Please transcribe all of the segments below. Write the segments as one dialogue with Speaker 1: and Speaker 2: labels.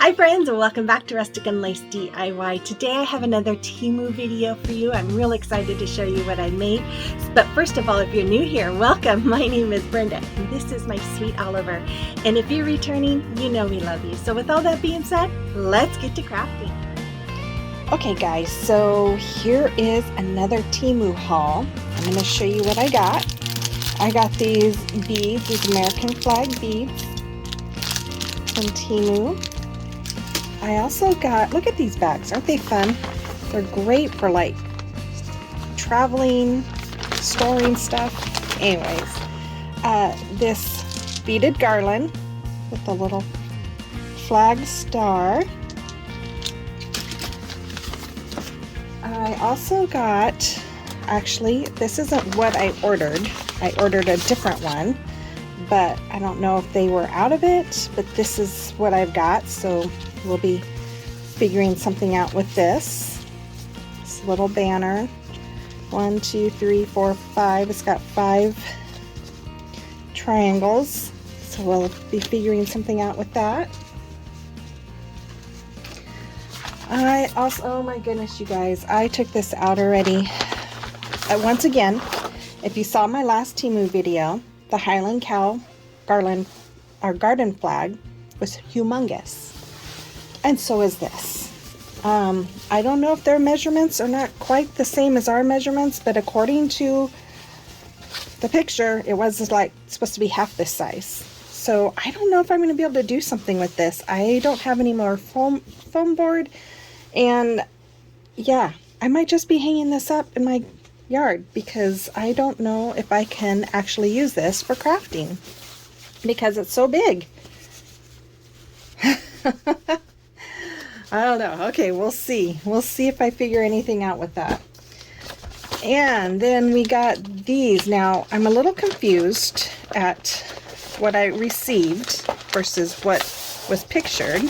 Speaker 1: Hi friends, and welcome back to Rustic and Lace DIY. Today I have another Temu video for you. I'm real excited to show you what I made. But first of all, if you're new here, welcome. My name is Brenda, and this is my sweet Oliver. And if you're returning, you know we love you. So with all that being said, let's get to crafting. Okay guys, so here is another Temu haul. I'm going to show you what I got. I got these beads, these American flag beads from Temu. I also got, look at these bags, aren't they fun? They're great for like traveling, storing stuff. Anyways, this beaded garland with the little flag star. I also got, actually, this isn't what I ordered. I ordered a different one, but I don't know if they were out of it, but this is what I've got, so we'll be figuring something out with this little banner. 1, 2, 3, 4, 5. It's got 5 triangles, so we'll be figuring something out with that. I also, oh my goodness, you guys, I took this out already. Once again, if you saw my last Temu video, the Highland Cow garland, our garden flag, was humongous. And so is this. I don't know if their measurements are not quite the same as our measurements, but according to the picture, it was like supposed to be half this size. So I don't know if I'm going to be able to do something with this. I don't have any more foam board, and yeah, I might just be hanging this up in my yard because I don't know if I can actually use this for crafting because it's so big. I don't know. Okay, we'll see. We'll see if I figure anything out with that. And then we got these. Now, I'm a little confused at what I received versus what was pictured.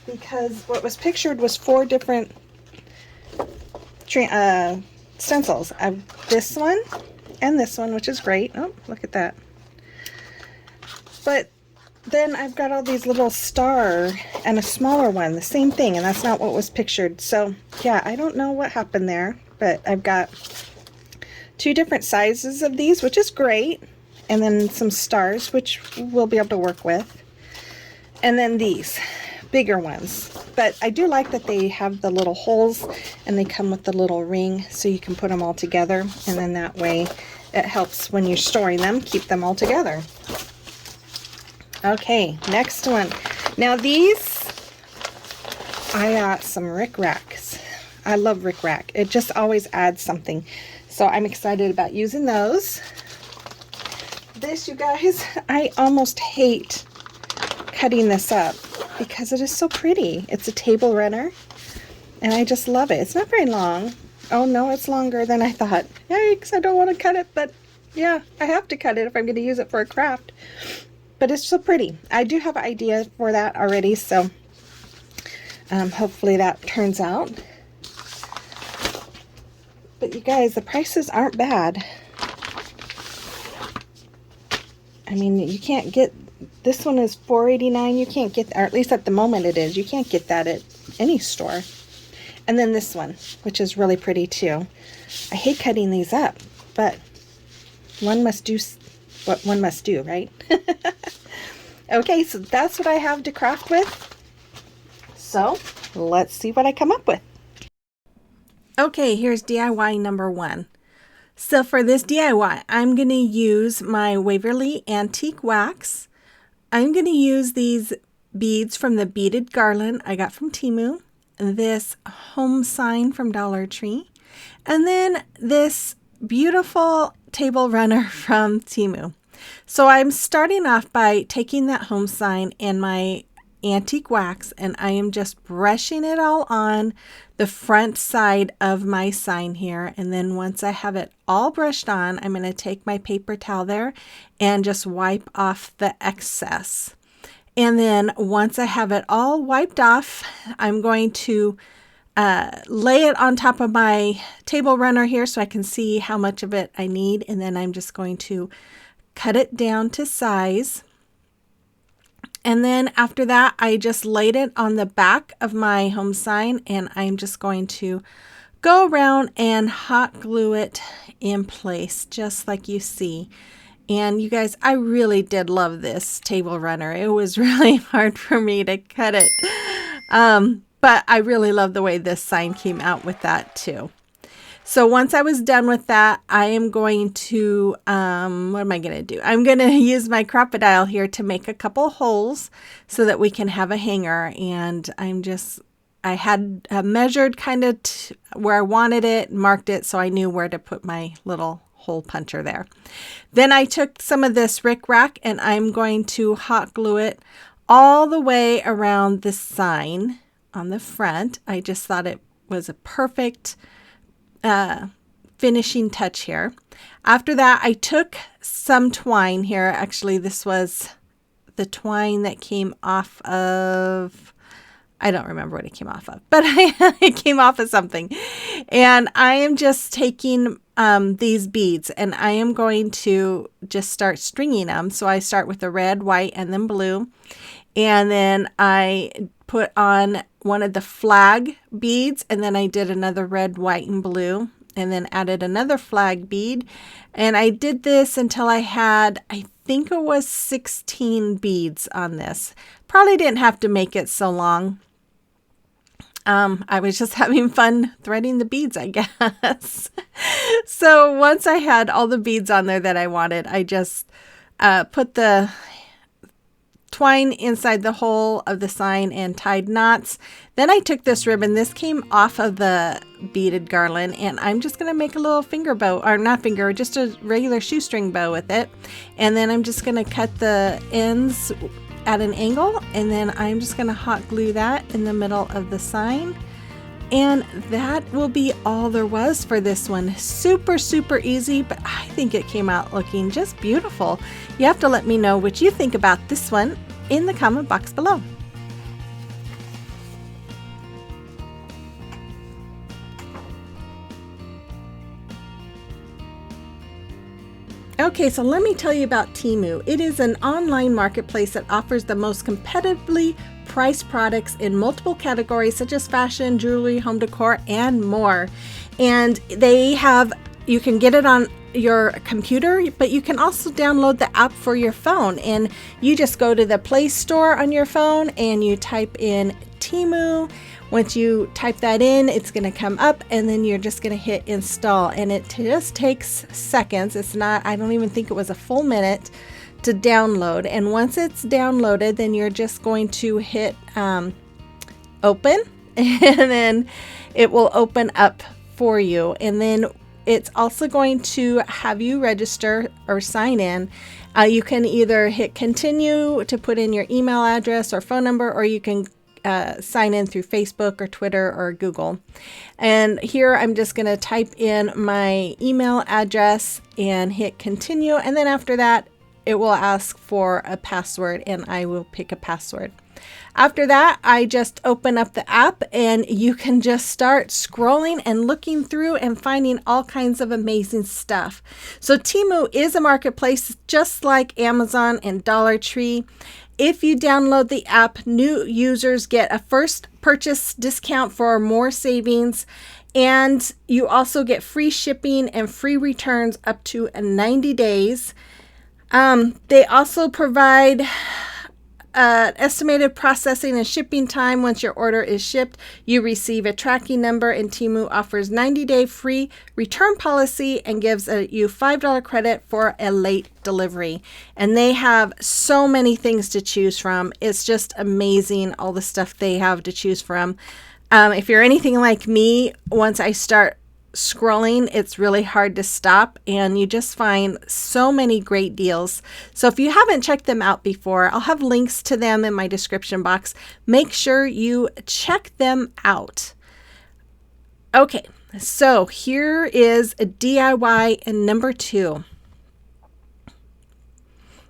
Speaker 1: Because what was pictured was 4 different stencils. I have this one and this one, which is great. Oh, look at that. But then I've got all these little star and a smaller one, the same thing, and that's not what was pictured. So yeah, I don't know what happened there, but I've got 2 different sizes of these, which is great, and then some stars, which we'll be able to work with, and then these bigger ones. But I do like that they have the little holes and they come with the little ring, so you can put them all together, and then that way it helps when you're storing them, keep them all together. Okay, next one. Now these, I got some rickracks. I love rickrack. It just always adds something. So I'm excited about using those. This, you guys, I almost hate cutting this up because it is so pretty. It's a table runner, and I just love it. It's not very long. Oh no, it's longer than I thought. Yikes, I don't want to cut it, but yeah, I have to cut it if I'm going to use it for a craft. But it's so pretty. I do have an idea for that already, so hopefully that turns out. But you guys, the prices aren't bad. I mean, you can't get, this one is $4.89. You can't get, or at least at the moment it is, you can't get that at any store. And then this one, which is really pretty too. I hate cutting these up, but one must do what one must do, right? Okay, so that's what I have to craft with. So let's see what I come up with. Okay, here's DIY number 1. So for this DIY, I'm going to use my Waverly antique wax. I'm going to use these beads from the beaded garland I got from Temu, this home sign from Dollar Tree, and then this beautiful table runner from Temu. So I'm starting off by taking that home sign and my antique wax, and I am just brushing it all on the front side of my sign here. And then once I have it all brushed on, I'm going to take my paper towel there and just wipe off the excess. And then once I have it all wiped off, I'm going to lay it on top of my table runner here so I can see how much of it I need. And then I'm just going to cut it down to size. And then after that, I just laid it on the back of my home sign, and I'm just going to go around and hot glue it in place, just like you see. And you guys, I really did love this table runner. It was really hard for me to cut it. But I really love the way this sign came out with that too. So once I was done with that, I am going to, what am I going to do? I'm going to use my crocodile here to make a couple holes so that we can have a hanger. And I had measured kind of where I wanted it, marked it, so I knew where to put my little hole puncher there. Then I took some of this rickrack and I'm going to hot glue it all the way around the sign on the front. I just thought it was a perfect finishing touch here. After that, I took some twine here. Actually, this was the twine that came off of, I don't remember what it came off of, but it came off of something. And I am just taking these beads and I am going to just start stringing them. So I start with the red, white, and then blue. And then I put on one of the flag beads, and then I did another red, white, and blue, and then added another flag bead. And I did this until I had, I think it was 16 beads on this. Probably didn't have to make it so long. I was just having fun threading the beads, I guess. So once I had all the beads on there that I wanted, I just put the twine inside the hole of the sign and tied knots. Then I took this ribbon. This came off of the beaded garland, and I'm just going to make a little finger bow, or not finger, just a regular shoestring bow with it. And then I'm just going to cut the ends at an angle, and then I'm just going to hot glue that in the middle of the sign. And that will be all there was for this one. Super, super easy, but I think it came out looking just beautiful. You have to let me know what you think about this one in the comment box below. Okay, so let me tell you about Temu. It is an online marketplace that offers the most competitively priced products in multiple categories such as fashion, jewelry, home decor, and more. And you can get it on your computer, but you can also download the app for your phone. And you just go to the Play Store on your phone and you type in Temu. Once you type that in, it's going to come up, and then you're just going to hit install, and it just takes seconds. It's not, I don't even think it was a full minute to download. And once it's downloaded, then you're just going to hit open, and then it will open up for you. And then it's also going to have you register or sign in. You can either hit continue to put in your email address or phone number, or you can sign in through Facebook or Twitter or Google. And here I'm just going to type in my email address and hit continue. And then after that, it will ask for a password, and I will pick a password. After that, I just open up the app, and you can just start scrolling and looking through and finding all kinds of amazing stuff. So Temu is a marketplace just like Amazon and Dollar Tree. If you download the app, new users get a first purchase discount for more savings, and you also get free shipping and free returns up to 90 days. They also provide estimated processing and shipping time. Once your order is shipped, you receive a tracking number, and Temu offers 90-day free return policy and gives you $5 credit for a late delivery. And they have so many things to choose from. It's just amazing, all the stuff they have to choose from. If you're anything like me, once I start scrolling, it's really hard to stop, and you just find so many great deals. So if you haven't checked them out before, I'll have links to them in my description box. Make sure you check them out. Okay, so here is a DIY and number 2.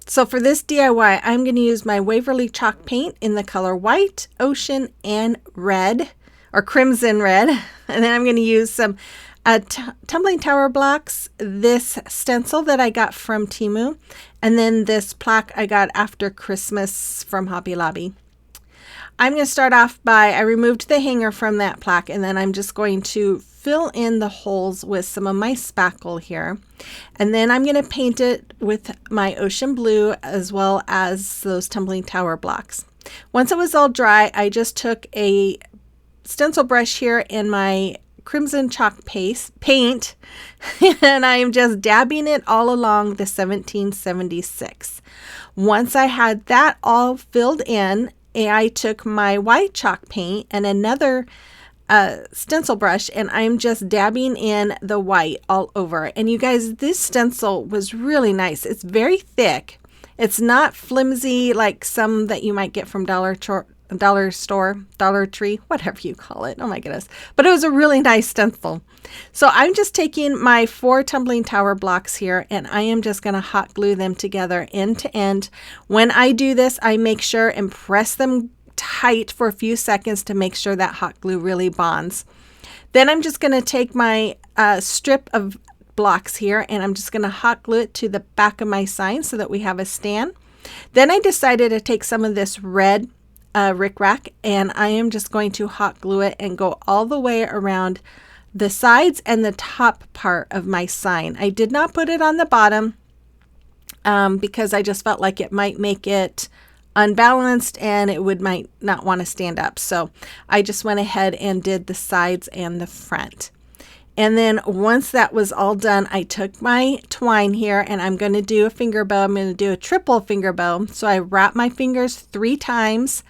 Speaker 1: So for this DIY, I'm going to use my Waverly chalk paint in the color white, ocean, and red, or crimson red. And then I'm going to use some tumbling tower blocks, this stencil that I got from Temu, and then this plaque I got after Christmas from Hobby Lobby. I'm going to start off by, I removed the hanger from that plaque, and then I'm just going to fill in the holes with some of my spackle here. And then I'm going to paint it with my ocean blue as well as those tumbling tower blocks. Once it was all dry, I just took a stencil brush here in my crimson chalk paint and I am just dabbing it all along the 1776. Once I had that all filled in, I took my white chalk paint and another stencil brush, and I'm just dabbing in the white all over. And you guys, this stencil was really nice. It's very thick. It's not flimsy like some that you might get from Dollar Store, Dollar Tree, whatever you call it. Oh my goodness. But it was a really nice stencil. So I'm just taking my 4 tumbling tower blocks here, and I am just going to hot glue them together end to end. When I do this, I make sure and press them tight for a few seconds to make sure that hot glue really bonds. Then I'm just going to take my strip of blocks here, and I'm just going to hot glue it to the back of my sign so that we have a stand. Then I decided to take some of this red rickrack, and I am just going to hot glue it and go all the way around the sides and the top part of my sign. I did not put it on the bottom because I just felt like it might make it unbalanced and it might not want to stand up. So I just went ahead and did the sides and the front. And then once that was all done, I took my twine here and I'm going to do a finger bow. I'm going to do a triple finger bow. So I wrap my fingers 3 times,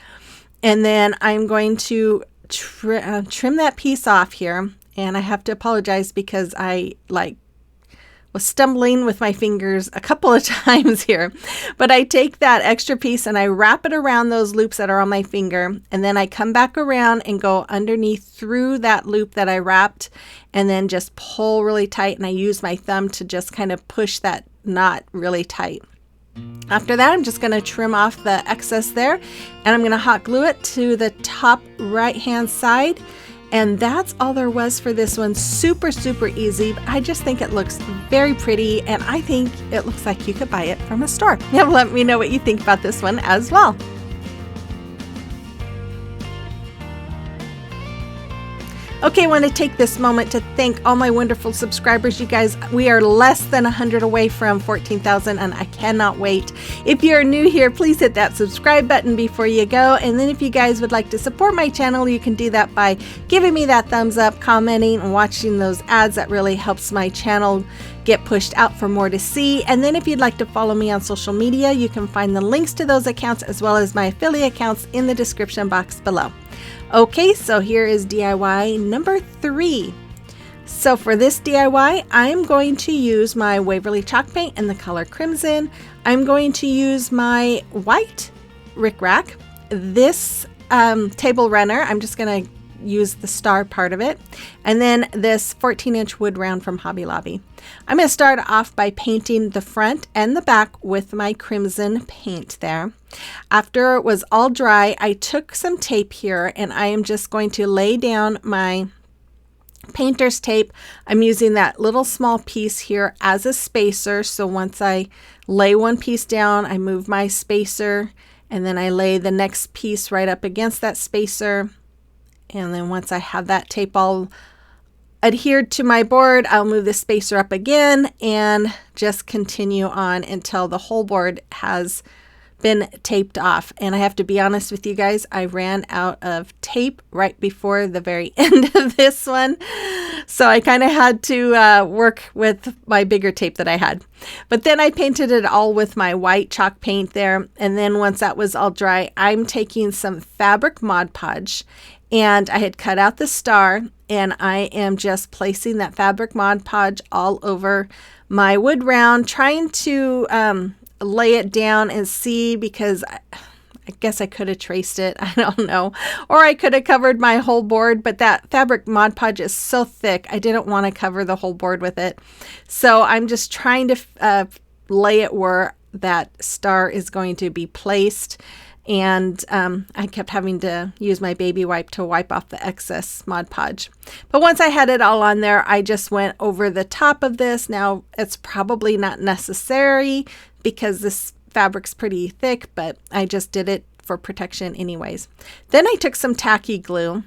Speaker 1: and then I'm going to trim that piece off here. And I have to apologize because I was stumbling with my fingers a couple of times here. But I take that extra piece and I wrap it around those loops that are on my finger. And then I come back around and go underneath through that loop that I wrapped, and then just pull really tight. And I use my thumb to just kind of push that knot really tight. After that, I'm just going to trim off the excess there, and I'm going to hot glue it to the top right hand side. And that's all there was for this one. Super, super easy. I just think it looks very pretty, and I think it looks like you could buy it from a store. Yeah, let me know what you think about this one as well. Okay, I want to take this moment to thank all my wonderful subscribers. You guys, we are less than 100 away from 14,000, and I cannot wait. If you're new here, please hit that subscribe button before you go. And then if you guys would like to support my channel, you can do that by giving me that thumbs up, commenting, and watching those ads. That really helps my channel get pushed out for more to see. And then if you'd like to follow me on social media, you can find the links to those accounts as well as my affiliate accounts in the description box below. Okay, so here is DIY number 3. So for this DIY, I'm going to use my Waverly chalk paint in the color crimson. I'm going to use my white rickrack. This table runner, I'm just going to use the star part of it. And then this 14-inch wood round from Hobby Lobby. I'm going to start off by painting the front and the back with my crimson paint there. After it was all dry, I took some tape here and I am just going to lay down my painter's tape. I'm using that little small piece here as a spacer. So once I lay one piece down, I move my spacer, and then I lay the next piece right up against that spacer. And then once I have that tape all adhered to my board, I'll move the spacer up again and just continue on until the whole board has been taped off. And I have to be honest with you guys, I ran out of tape right before the very end of this one. So I kind of had to work with my bigger tape that I had. But then I painted it all with my white chalk paint there. And then once that was all dry, I'm taking some fabric Mod Podge, and I had cut out the star, and I am just placing that fabric Mod Podge all over my wood round, trying to lay it down and see, because I guess I could have traced it. I don't know. Or I could have covered my whole board, but that fabric Mod Podge is so thick, I didn't want to cover the whole board with it. So I'm just trying to lay it where that star is going to be placed. And I kept having to use my baby wipe to wipe off the excess Mod Podge. But once I had it all on there, I just went over the top of this. Now, it's probably not necessary because this fabric's pretty thick, but I just did it for protection anyways. Then I took some tacky glue,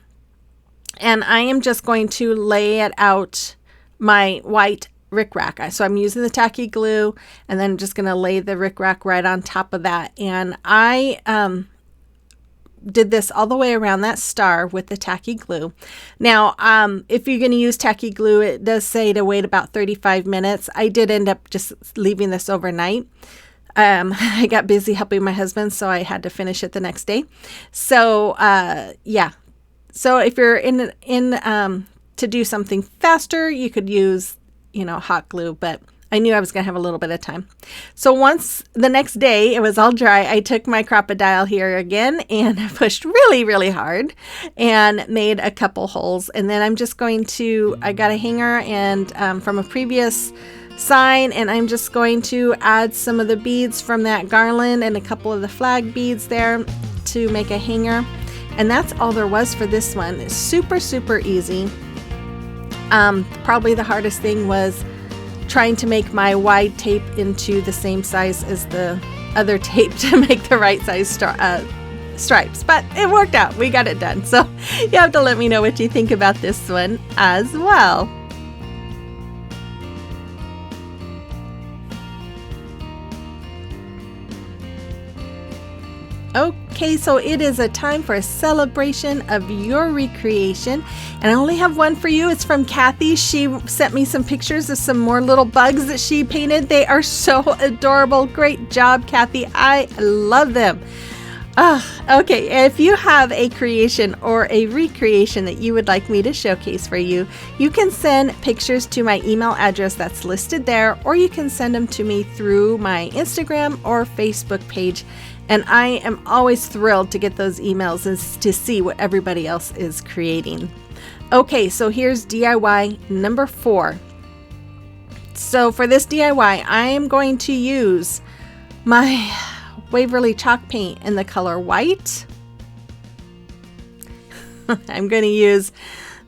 Speaker 1: and I am just going to lay it out my white rickrack. So I'm using the tacky glue, and then I'm just going to lay the rickrack right on top of that. And I did this all the way around that star with the tacky glue. Now, if you're going to use tacky glue, it does say to wait about 35 minutes. I did end up just leaving this overnight. I got busy helping my husband, so I had to finish it the next day. So, yeah. So if you're in to do something faster, you could use hot glue, but I knew I was going to have a little bit of time. So once the next day it was all dry, I took my crocodile here again and pushed really, really hard and made a couple holes. And then I'm just going to, I got a hanger and from a previous sign, and I'm just going to add some of the beads from that garland and a couple of the flag beads there to make a hanger. And that's all there was for this one. It's super, super easy. Probably the hardest thing was trying to make my wide tape into the same size as the other tape to make the right size stripes, but it worked out. We got it done. So you have to let me know what you think about this one as well. Okay, so it is a time for a celebration of your recreation, and I only have one for you. It's from Kathy. She sent me some pictures of some more little bugs that she painted. They are so adorable. Great job, Kathy. I love them. Okay, if you have a creation or a recreation that you would like me to showcase for you, you can send pictures to my email address that's listed there, or you can send them to me through my Instagram or Facebook page. And I am always thrilled to get those emails and to see what everybody else is creating. Okay, so here's DIY number 4. So for this DIY, I am going to use my Waverly chalk paint in the color white. I'm going to use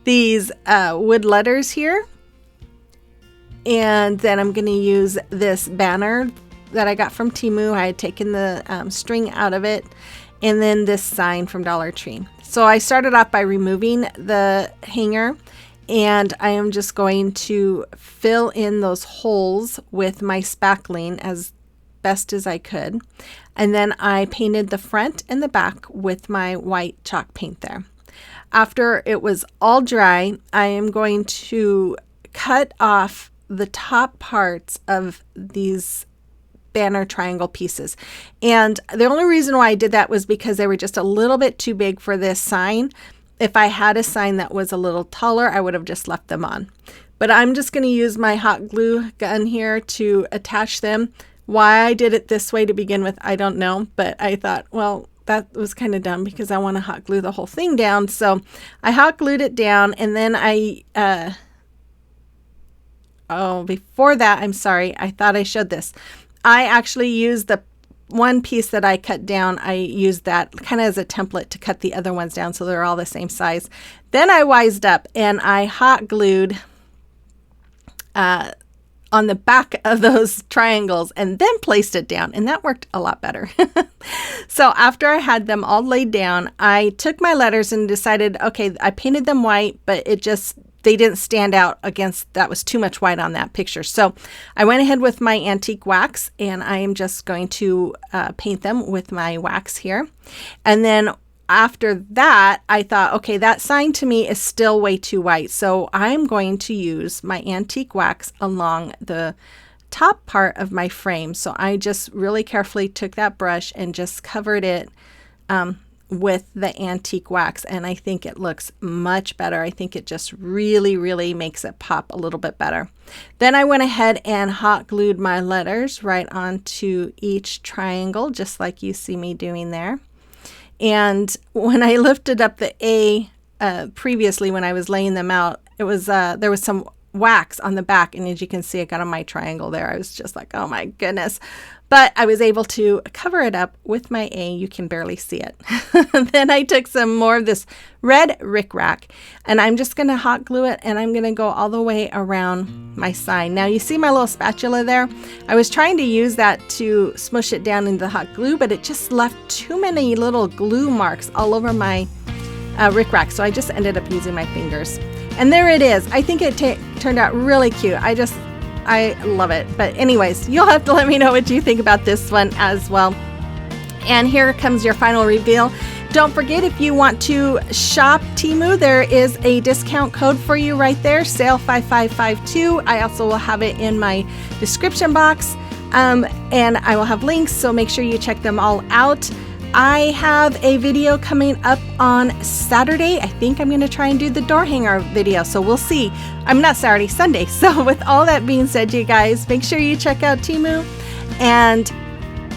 Speaker 1: these wood letters here. And then I'm going to use this banner that I got from Temu. I had taken the string out of it, and then this sign from Dollar Tree. So I started off by removing the hanger, and I am just going to fill in those holes with my spackling as best as I could. And then I painted the front and the back with my white chalk paint there. After it was all dry, I am going to cut off the top parts of these banner triangle pieces. And the only reason why I did that was because they were just a little bit too big for this sign. If I had a sign that was a little taller, I would have just left them on. But I'm just going to use my hot glue gun here to attach them. Why I did it this way to begin with, I don't know. But I thought, well, that was kind of dumb because I want to hot glue the whole thing down. So I hot glued it down, and then before that, I'm sorry, I thought I showed this. I actually used the one piece that I cut down. I used that kind of as a template to cut the other ones down so they're all the same size. Then I wised up and I hot glued on the back of those triangles and then placed it down, and that worked a lot better. So after I had them all laid down, I took my letters and decided, okay, I painted them white, but they didn't stand out against, that was too much white on that picture. So I went ahead with my antique wax, and I am just going to paint them with my wax here. And then after that, I thought, okay, that sign to me is still way too white. So I'm going to use my antique wax along the top part of my frame. So I just really carefully took that brush and just covered it with the antique wax, and I think it looks much better. I think it just really, really makes it pop a little bit better. Then I went ahead and hot glued my letters right onto each triangle, just like you see me doing there. And when I lifted up the A previously, when I was laying them out, it was there was some wax on the back, and as you can see, I got on my triangle there. I was just like, oh my goodness. but I was able to cover it up with my A. You can barely see it. Then I took some more of this red rickrack, and I'm just going to hot glue it, and I'm going to go all the way around my sign. Now you see my little spatula there? I was trying to use that to smush it down into the hot glue, but it just left too many little glue marks all over my rickrack, so I just ended up using my fingers. And there it is. I think it turned out really cute. I love it. But anyways, you'll have to let me know what you think about this one as well. And here comes your final reveal. Don't forget, if you want to shop Temu, there is a discount code for you right there, sale 5552. I also will have it in my description box, and I will have links, so make sure you check them all out. I have a video coming up on Saturday. I think I'm going to try and do the door hanger video, so we'll see. I'm not Saturday, Sunday. So with all that being said, you guys, make sure you check out Temu and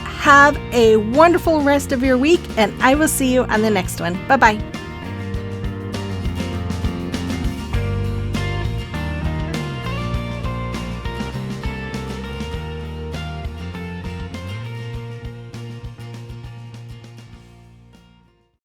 Speaker 1: have a wonderful rest of your week, and I will see you on the next one. Bye-bye.